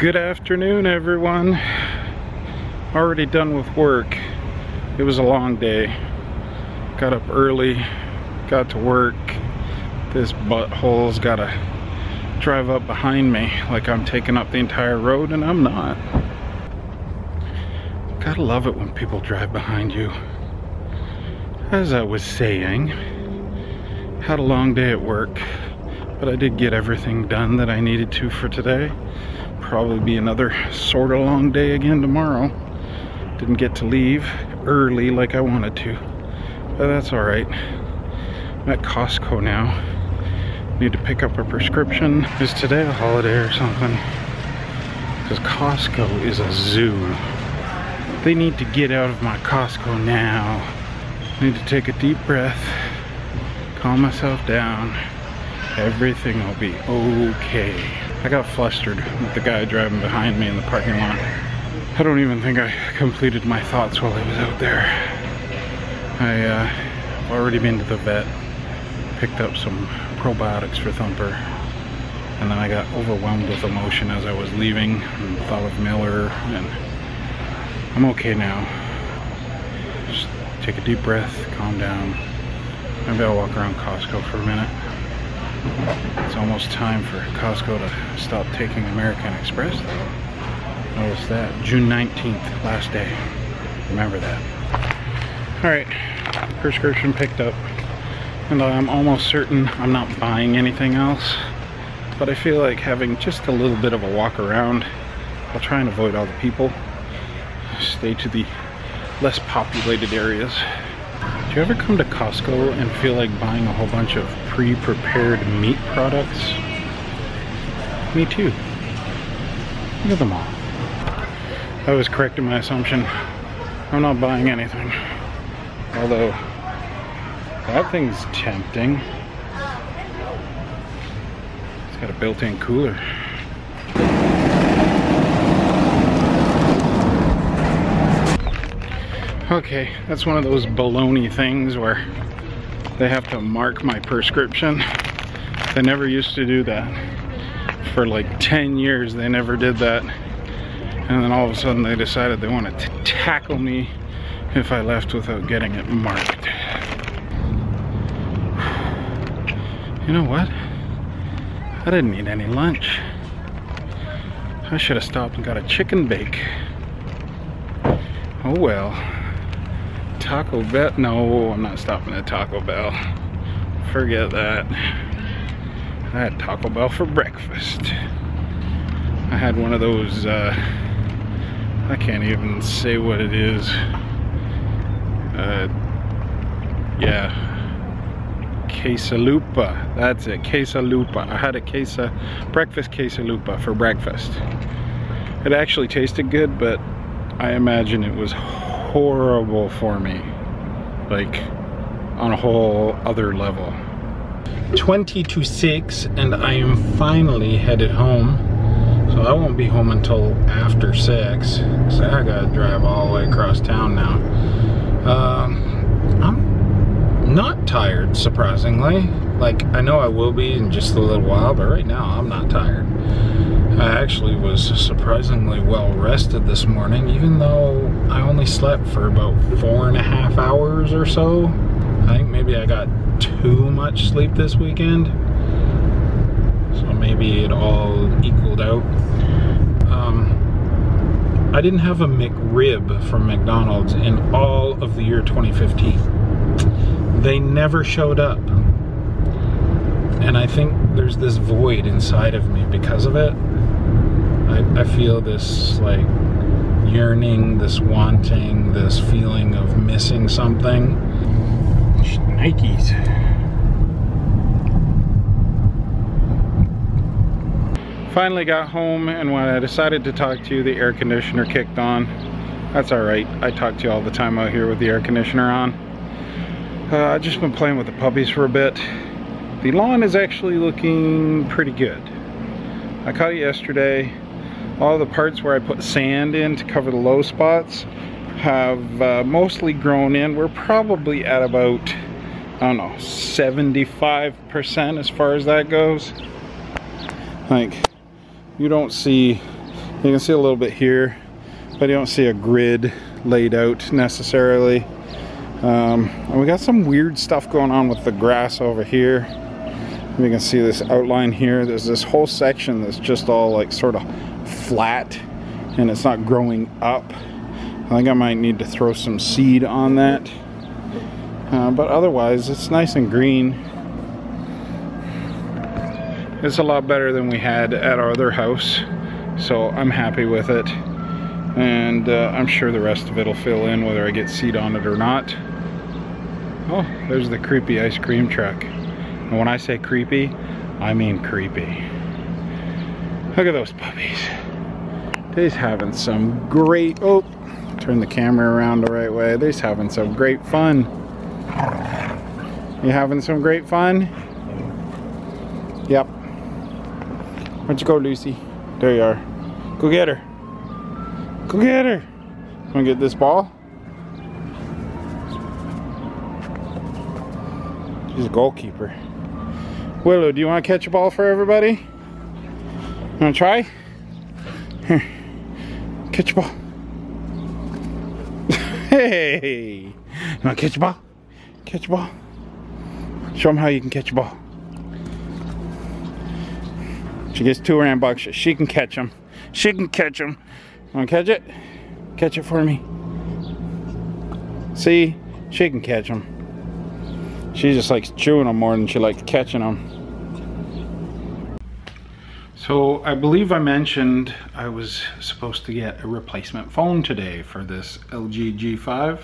Good afternoon, everyone. Already done with work. It was a long day. Got up early, got to work. This butthole's gotta drive up behind me like I'm taking up the entire road, and I'm not. Gotta love it when people drive behind you. As I was saying, had a long day at work, but I did get everything done that I needed to for today. Probably be another sort of long day again tomorrow. Didn't get to leave early like I wanted to, but that's all right. I'm at Costco now. Need to pick up a prescription. Is today a holiday or something? Because Costco is a zoo. They need to get out of my Costco now. Need to take a deep breath, calm myself down. Everything will be okay. I got flustered with the guy driving behind me in the parking lot. I don't even think I completed my thoughts while I was out there. I've already been to the vet, picked up some probiotics for Thumper, and then I got overwhelmed with emotion as I was leaving and thought of Miller, and I'm okay now. Just take a deep breath, calm down. Maybe I'll walk around Costco for a minute. It's almost time for Costco to stop taking American Express though. Notice that. June 19th, last day. Remember that. Alright, prescription picked up. And I'm almost certain I'm not buying anything else. But I feel like having just a little bit of a walk around. I'll try and avoid all the people. Stay to the less populated areas. Do you ever come to Costco and feel like buying a whole bunch of pre-prepared meat products? Me too. Look at them all. I was correct in my assumption. I'm not buying anything. Although, that thing's tempting. It's got a built-in cooler. Okay, that's one of those baloney things where they have to mark my prescription. They never used to do that. For like 10 years they never did that. And then all of a sudden they decided they wanted to tackle me if I left without getting it marked. You know what? I didn't eat any lunch. I should have stopped and got a chicken bake. Oh well. Taco Bell? No, I'm not stopping at Taco Bell. Forget that. I had Taco Bell for breakfast. I had one of those, I can't even say what it is. Yeah. Quesalupa. That's it, Quesalupa. I had a breakfast Quesalupa for breakfast. It actually tasted good, but I imagine it was horrible for me, like on a whole other level. 20 to 6 and I am finally headed home, so I won't be home until after 6, so I gotta drive all the way across town now. I'm not tired, surprisingly. Like, I know I will be in just a little while, but right now I'm not tired. I actually was surprisingly well rested this morning, even though I only slept for about 4.5 hours or so. I think maybe I got too much sleep this weekend, so maybe it all equaled out. I didn't have a McRib from McDonald's in all of the year 2015. They never showed up. And I think there's this void inside of me because of it. I feel this like yearning, this wanting, this feeling of missing something. Nikes. Finally got home, and when I decided to talk to you, the air conditioner kicked on. That's alright. I talk to you all the time out here with the air conditioner on. I've just been playing with the puppies for a bit. The lawn is actually looking pretty good. I caught it yesterday. All the parts where I put sand in to cover the low spots have mostly grown in. We're probably at about, I don't know, 75% as far as that goes. Like, you don't see You can see a little bit here, but you don't see a grid laid out necessarily. And we got some weird stuff going on with the grass over here. You can see this outline here. There's this whole section that's just all like sort of flat and it's not growing up. I think I might need to throw some seed on that. But otherwise, it's nice and green. It's a lot better than we had at our other house, so I'm happy with it. And I'm sure the rest of it will fill in whether I get seed on it or not. Oh, there's the creepy ice cream truck. And when I say creepy, I mean creepy. Look at those puppies. They's having some great, oh, turn the camera around the right way. They's having some great fun. You having some great fun? Yep. Where'd you go, Lucy? There you are. Go get her. Go get her. Wanna get this ball? She's a goalkeeper. Willow, do you want to catch a ball for everybody? You want to try? Here. Catch a ball. Hey! You want to catch a ball? Catch a ball. Show them how you can catch a ball. She gets 2 rambunctious. She can catch them. She can catch them. Want to catch it? Catch it for me. See? She can catch them. She just likes chewing them more than she likes catching them. So I believe I mentioned I was supposed to get a replacement phone today for this LG G5.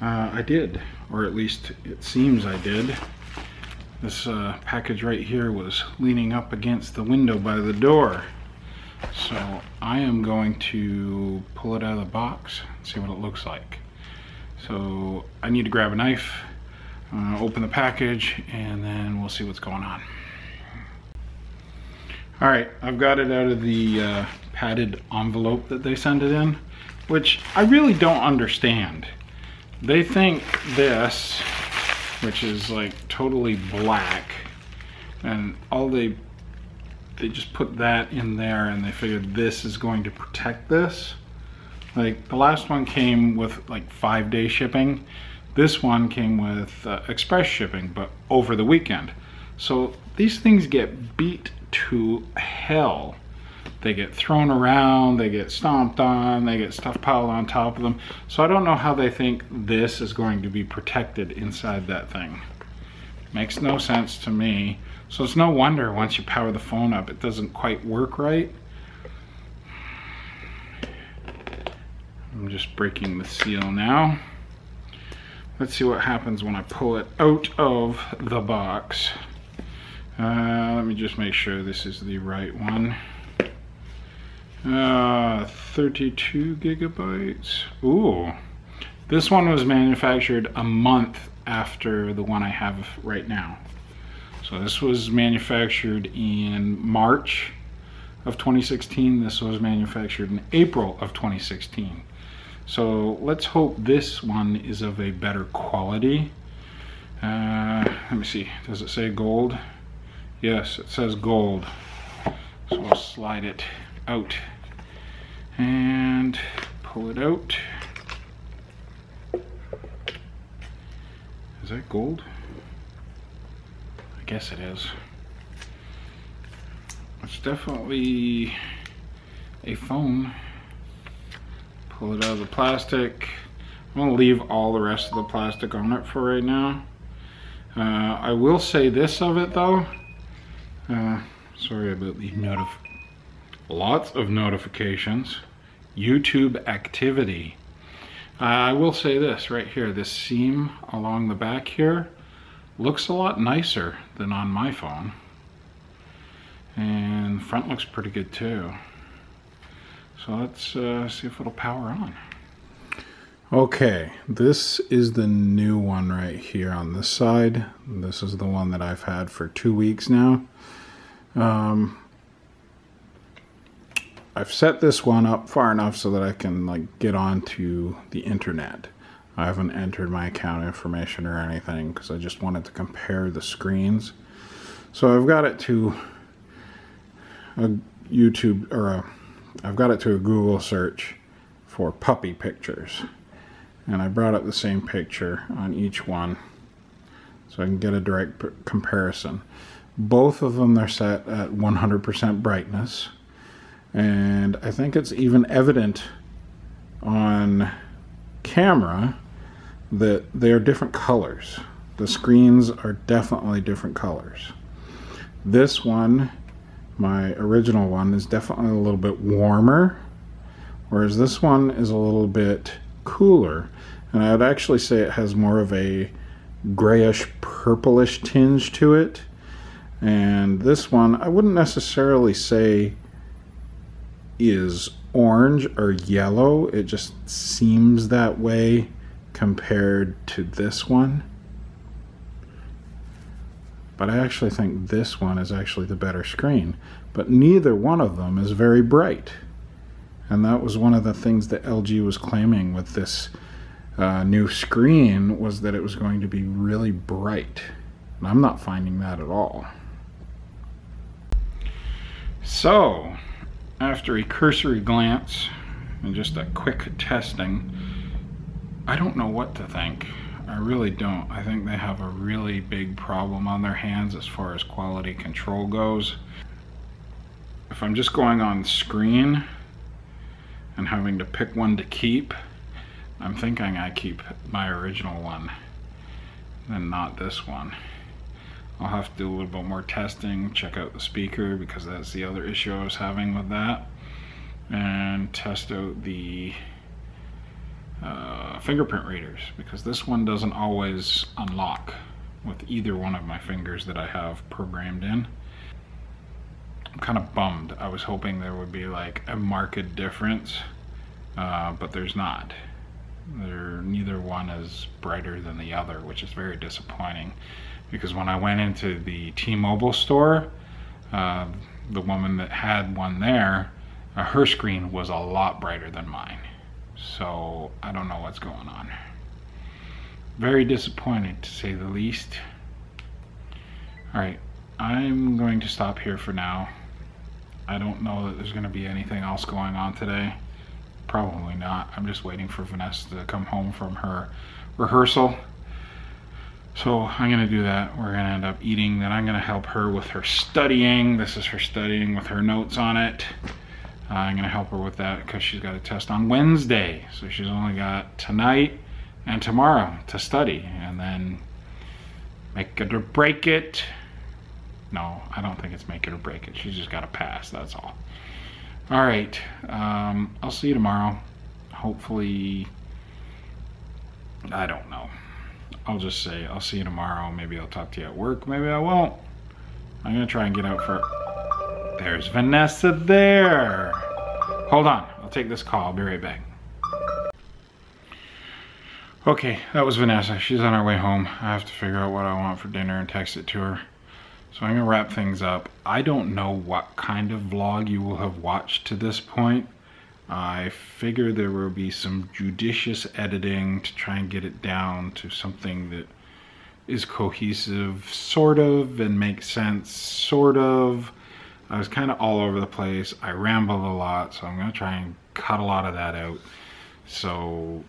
I did, or at least it seems I did. This package right here was leaning up against the window by the door. So I am going to pull it out of the box and see what it looks like. So I need to grab a knife, open the package, and then we'll see what's going on. All right, I've got it out of the padded envelope that they send it in, which I really don't understand. They think this, which is like totally black, and all they just put that in there and they figured this is going to protect this. Like the last one came with like 5-day shipping. This one came with express shipping, but over the weekend. So these things get beat to hell. They get thrown around, they get stomped on, they get stuff piled on top of them. So I don't know how they think this is going to be protected inside that thing. Makes no sense to me. So it's no wonder once you power the phone up, it doesn't quite work right. I'm just breaking the seal now. Let's see what happens when I pull it out of the box. Let me just make sure this is the right one. 32 gigabytes. Ooh, this one was manufactured a month after the one I have right now. So this was manufactured in March of 2016. This was manufactured in April of 2016. So let's hope this one is of a better quality. Let me see, does it say gold? Yes, it says gold. So we'll slide it out and pull it out. Is that gold? I guess it is. It's definitely a phone. Pull it out of the plastic. I'm gonna leave all the rest of the plastic on it for right now. I will say this of it though. Sorry about the lots of notifications. YouTube activity. I will say this right here, this seam along the back here looks a lot nicer than on my phone. And the front looks pretty good too. So let's see if it'll power on. Okay, this is the new one right here on this side. This is the one that I've had for 2 weeks now. I've set this one up far enough so that I can like get onto the internet. I haven't entered my account information or anything because I just wanted to compare the screens. So I've got it to a YouTube or a I've got it to a Google search for puppy pictures, and I brought up the same picture on each one so I can get a direct comparison. Both of them are set at 100% brightness, and I think it's even evident on camera that they are different colors. The screens are definitely different colors. This one, my original one, is definitely a little bit warmer, whereas this one is a little bit cooler, and I would actually say it has more of a grayish purplish tinge to it. And this one I wouldn't necessarily say is orange or yellow, it just seems that way compared to this one. But I actually think this one is actually the better screen. But neither one of them is very bright. And that was one of the things that LG was claiming with this new screen, was that it was going to be really bright. And I'm not finding that at all. So, after a cursory glance and just a quick testing, I don't know what to think. I really don't. I think they have a really big problem on their hands as far as quality control goes. If I'm just going on screen and having to pick one to keep, I'm thinking I keep my original one and not this one. I'll have to do a little bit more testing, check out the speaker, because that's the other issue I was having with that, and test out the fingerprint readers, because this one doesn't always unlock with either one of my fingers that I have programmed in. I'm kind of bummed. I was hoping there would be like a marked difference, but there's not. Neither one is brighter than the other, which is very disappointing, because when I went into the T-Mobile store, the woman that had one there, her screen was a lot brighter than mine. So I don't know what's going on. Very disappointed, to say the least. Alright, I'm going to stop here for now. I don't know that there's going to be anything else going on today. Probably not. I'm just waiting for Vanessa to come home from her rehearsal. So I'm going to do that. We're going to end up eating. Then I'm going to help her with her studying. This is her studying with her notes on it. I'm going to help her with that because she's got a test on Wednesday. So she's only got tonight and tomorrow to study. And then make it or break it. No, I don't think it's make it or break it. She's just got to pass. That's all. All right. I'll see you tomorrow. Hopefully, I don't know. I'll just say I'll see you tomorrow. Maybe I'll talk to you at work. Maybe I won't. I'm going to try and get out for... There's Vanessa there. Hold on. I'll take this call. I'll be right back. Okay, that was Vanessa. She's on her way home. I have to figure out what I want for dinner and text it to her. So I'm going to wrap things up. I don't know what kind of vlog you will have watched to this point. I figure there will be some judicious editing to try and get it down to something that is cohesive, sort of, and makes sense, sort of. I was kind of all over the place. I rambled a lot, so I'm going to try and cut a lot of that out. So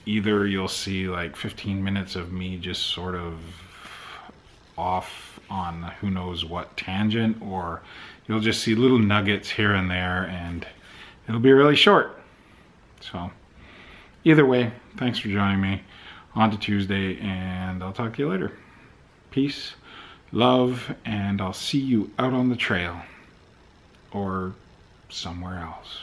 either you'll see like 15 minutes of me just sort of off on who knows what tangent, or you'll just see little nuggets here and there, and it'll be really short. So either way, thanks for joining me. On to Tuesday, and I'll talk to you later. Peace, love, and I'll see you out on the trail or somewhere else.